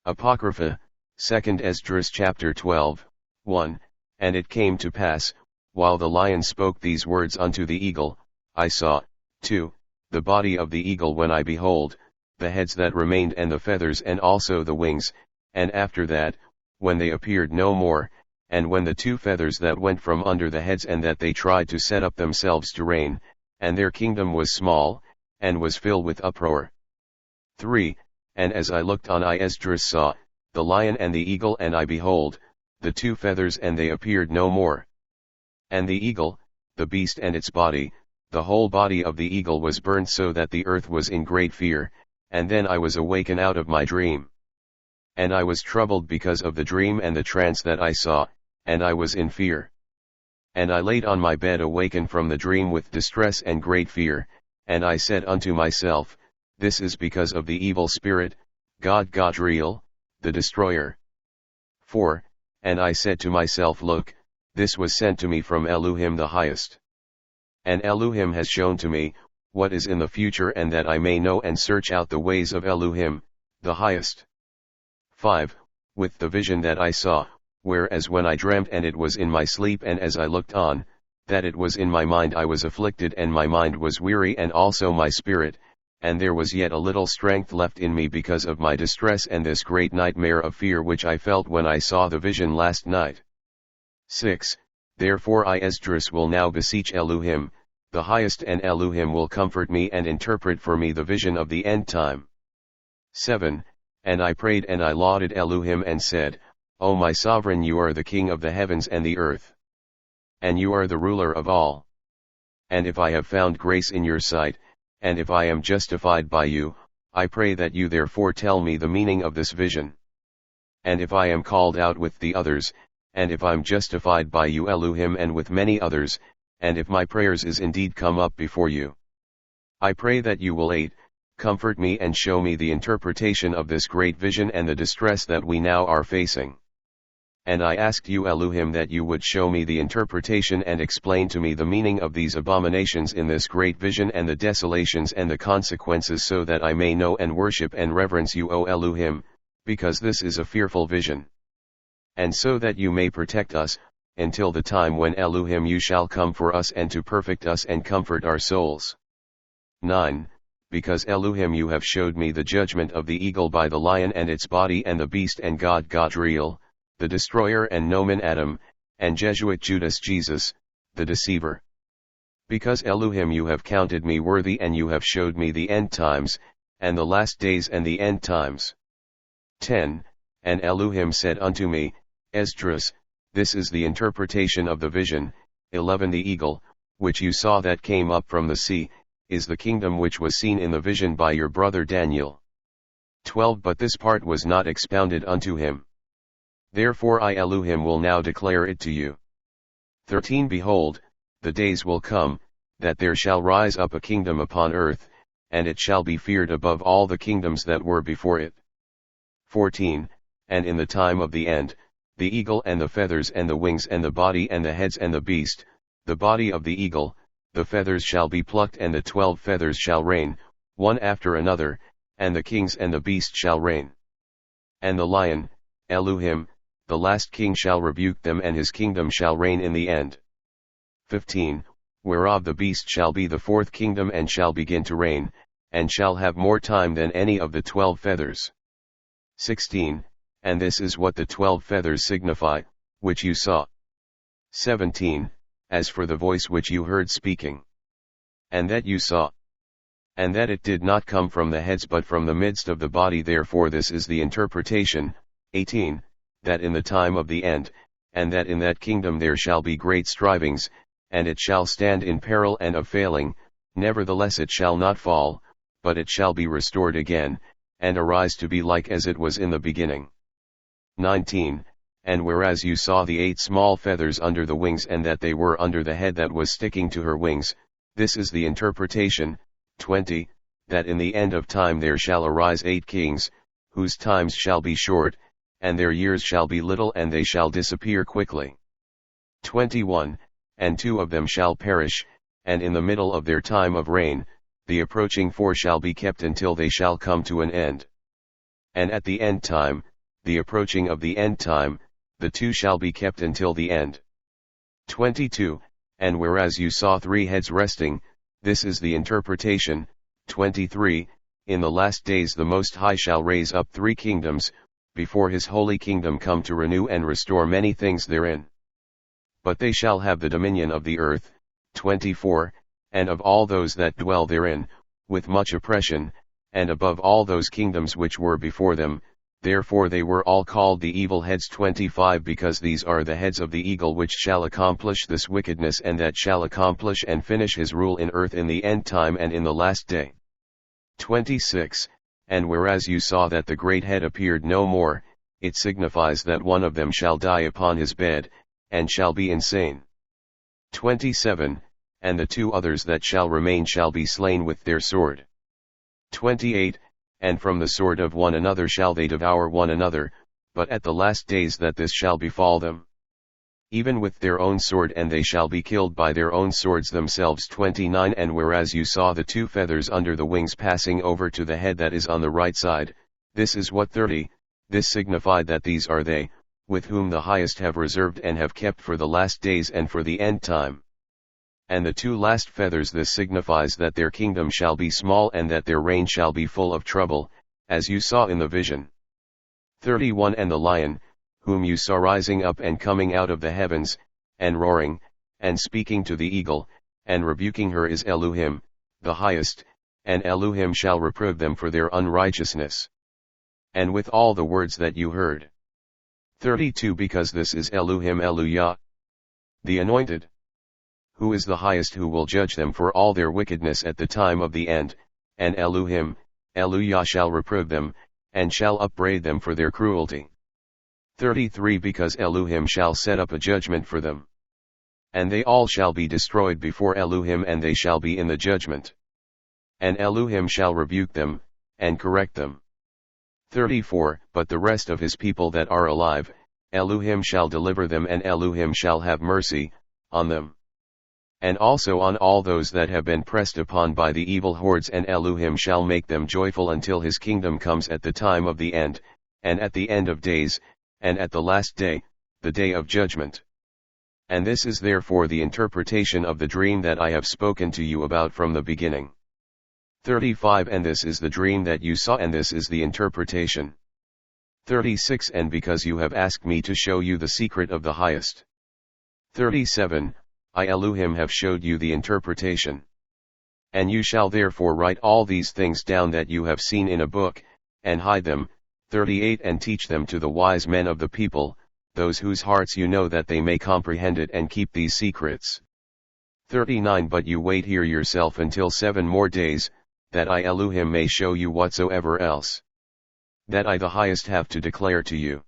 Apocrypha, 2nd Esdras Chapter 12, 1. And it came to pass, while the lion spoke these words unto the eagle, I saw, 2, the body of the eagle when I behold, the heads that remained and the feathers and also the wings, and after that, when they appeared no more, and when the 2 feathers that went from under the heads and that they tried to set up themselves to reign, and their kingdom was small, and was filled with uproar. 3. And as I looked on I Esdras saw, the lion and the eagle and I behold, the 2 feathers and they appeared no more. And the eagle, the beast and its body, the whole body of the eagle was burned so that the earth was in great fear, and then I was awakened out of my dream. And I was troubled because of the dream and the trance that I saw, and I was in fear. And I laid on my bed awakened from the dream with distress and great fear, and I said unto myself, This is because of the evil spirit, God Godriel, the destroyer. 4. And I said to myself, Look, this was sent to me from Elu'hymn the highest. And Elu'hymn has shown to me, what is in the future and that I may know and search out the ways of Elu'hymn, the highest. 5. With the vision that I saw, whereas when I dreamt and it was in my sleep and as I looked on, that it was in my mind I was afflicted and my mind was weary and also my spirit, and there was yet a little strength left in me because of my distress and this great nightmare of fear which I felt when I saw the vision last night. 6. Therefore I Esdras will now beseech Elu'hymn, the highest, and Elu'hymn will comfort me and interpret for me the vision of the end time. 7. And I prayed and I lauded Elu'hymn and said, O my sovereign, you are the king of the heavens and the earth. And you are the ruler of all. And if I have found grace in your sight, and if I am justified by you, I pray that you therefore tell me the meaning of this vision. And if I am called out with the others, and if I'm justified by you Elu'hymn and with many others, and if my prayers is indeed come up before you, I pray that you will aid, comfort me and show me the interpretation of this great vision and the distress that we now are facing. And I asked you Elu'hymn that you would show me the interpretation and explain to me the meaning of these abominations in this great vision and the desolations and the consequences so that I may know and worship and reverence you O Elu'hymn, because this is a fearful vision. And so that you may protect us, until the time when Elu'hymn you shall come for us and to perfect us and comfort our souls. 9. Because Elu'hymn you have showed me the judgment of the eagle by the lion and its body and the beast and God Godriel, the destroyer and Nomen Adam, and Jesuit Judas Jesus, the deceiver. Because Elu'hymn you have counted me worthy and you have showed me the end times, and the last days and the end times. 10. And Elu'hymn said unto me, Esdras, this is the interpretation of the vision. 11. The eagle, which you saw that came up from the sea, is the kingdom which was seen in the vision by your brother Daniel. 12. But this part was not expounded unto him. Therefore I Elu'hymn will now declare it to you. 13. Behold, the days will come, that there shall rise up a kingdom upon earth, and it shall be feared above all the kingdoms that were before it. 14. And in the time of the end, the eagle and the feathers and the wings and the body and the heads and the beast, the body of the eagle, the feathers shall be plucked and the 12 feathers shall reign, one after another, and the kings and the beast shall reign. And the lion, Elu'hymn, the last king shall rebuke them and his kingdom shall reign in the end. 15. Whereof the beast shall be the 4th kingdom and shall begin to reign, and shall have more time than any of the 12 feathers. 16. And this is what the 12 feathers signify, which you saw. 17. As for the voice which you heard speaking, and that you saw, and that it did not come from the heads but from the midst of the body, therefore this is the interpretation. 18. That in the time of the end, and that in that kingdom there shall be great strivings, and it shall stand in peril and of failing, nevertheless it shall not fall, but it shall be restored again, and arise to be like as it was in the beginning. 19. And whereas you saw the 8 small feathers under the wings and that they were under the head that was sticking to her wings, this is the interpretation. 20. That in the end of time there shall arise 8 kings, whose times shall be short, and their years shall be little and they shall disappear quickly. 21. And 2 of them shall perish, and in the middle of their time of reign, the approaching 4 shall be kept until they shall come to an end. And at the end time, the approaching of the end time, the two shall be kept until the end. 22. And whereas you saw 3 heads resting, this is the interpretation. 23. In the last days the Most High shall raise up 3 kingdoms, before his holy kingdom come to renew and restore many things therein. But they shall have the dominion of the earth. 24. And of all those that dwell therein, with much oppression, and above all those kingdoms which were before them, therefore they were all called the evil heads. 25. Because these are the heads of the eagle which shall accomplish this wickedness, and that shall accomplish and finish his rule in earth in the end time and in the last day. 26. And whereas you saw that the great head appeared no more, it signifies that one of them shall die upon his bed, and shall be insane. 27. And the 2 others that shall remain shall be slain with their sword. 28. And from the sword of one another shall they devour one another, but at the last days that this shall befall them, even with their own sword, and they shall be killed by their own swords themselves. 29. And whereas you saw the 2 feathers under the wings passing over to the head that is on the right side, this is what 30, this signified that these are they, with whom the highest have reserved and have kept for the last days and for the end time. And the 2 last feathers, this signifies that their kingdom shall be small and that their reign shall be full of trouble, as you saw in the vision. 31. And the lion, whom you saw rising up and coming out of the heavens, and roaring, and speaking to the eagle, and rebuking her, is Elu'hymn, the highest, and Elu'hymn shall reprove them for their unrighteousness. And with all the words that you heard. 32. Because this is Elu'hymn Elu'yah, the anointed, who is the highest, who will judge them for all their wickedness at the time of the end, and Elu'hymn, Elu'yah shall reprove them, and shall upbraid them for their cruelty. 33. Because Elu'hymn shall set up a judgment for them, and they all shall be destroyed before Elu'hymn, and they shall be in the judgment. And Elu'hymn shall rebuke them, and correct them. 34. But the rest of his people that are alive, Elu'hymn shall deliver them, and Elu'hymn shall have mercy on them, and also on all those that have been pressed upon by the evil hordes, and Elu'hymn shall make them joyful until his kingdom comes at the time of the end, and at the end of days, and at the last day, the day of judgment. And this is therefore the interpretation of the dream that I have spoken to you about from the beginning. 35. And this is the dream that you saw, and this is the interpretation. 36. And because you have asked me to show you the secret of the highest. 37. I Elu'hymn have showed you the interpretation. And you shall therefore write all these things down that you have seen in a book, and hide them. 38. And teach them to the wise men of the people, those whose hearts you know, that they may comprehend it and keep these secrets. 39. But you wait here yourself until 7 more days, that I Elu'hymn may show you whatsoever else that I the highest have to declare to you.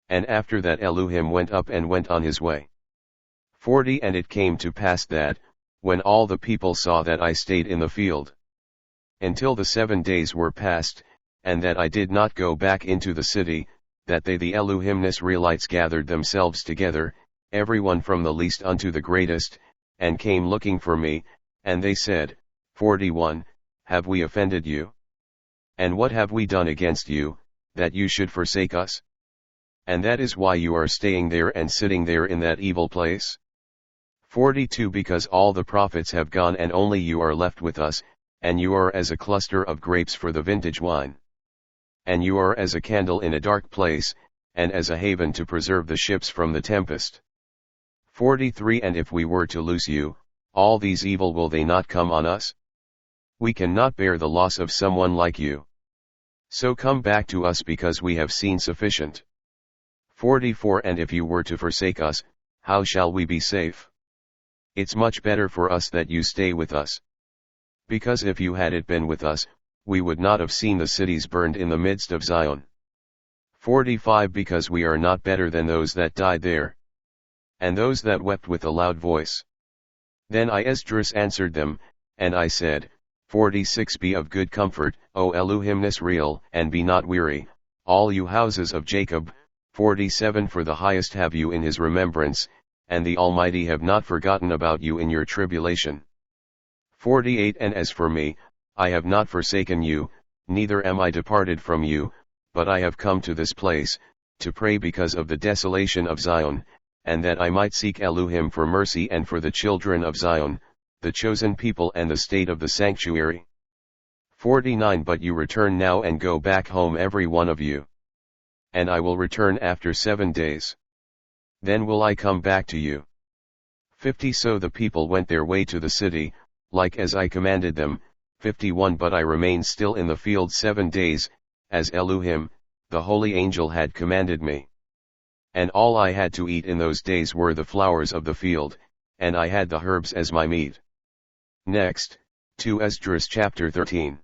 And after that Elu'hymn went up and went on his way. 40. And it came to pass that, when all the people saw that I stayed in the field until the 7 days were past, and that I did not go back into the city, that they the Elu'hymn Israelites gathered themselves together, everyone from the least unto the greatest, and came looking for me, and they said, 41, Have we offended you? And what have we done against you, that you should forsake us? And that is why you are staying there and sitting there in that evil place? 42. Because all the prophets have gone, and only you are left with us, and you are as a cluster of grapes for the vintage wine. And you are as a candle in a dark place, and as a haven to preserve the ships from the tempest. 43. And if we were to loose you, all these evil will they not come on us? We cannot bear the loss of someone like you. So come back to us, because we have seen sufficient. 44. And if you were to forsake us, how shall we be safe? It's much better for us that you stay with us. Because if you had it been with us, we would not have seen the cities burned in the midst of Zion. 45. Because we are not better than those that died there, and those that wept with a loud voice. Then I Esdras answered them, and I said, 46. Be of good comfort, O Elu'hymn Israel, and be not weary, all you houses of Jacob. 47. For the highest have you in his remembrance, and the Almighty have not forgotten about you in your tribulation. 48. And as for me, I have not forsaken you, neither am I departed from you, but I have come to this place, to pray because of the desolation of Zion, and that I might seek Elu'hym for mercy and for the children of Zion, the chosen people and the state of the sanctuary. 49 But you return now and go back home every one of you. And I will return after 7 days. Then will I come back to you. 50 So the people went their way to the city, like as I commanded them. 51 But I remained still in the field 7 days, as Elu'hym, the holy angel had commanded me. And all I had to eat in those days were the flowers of the field, and I had the herbs as my meat. Next, to Esdras chapter 13.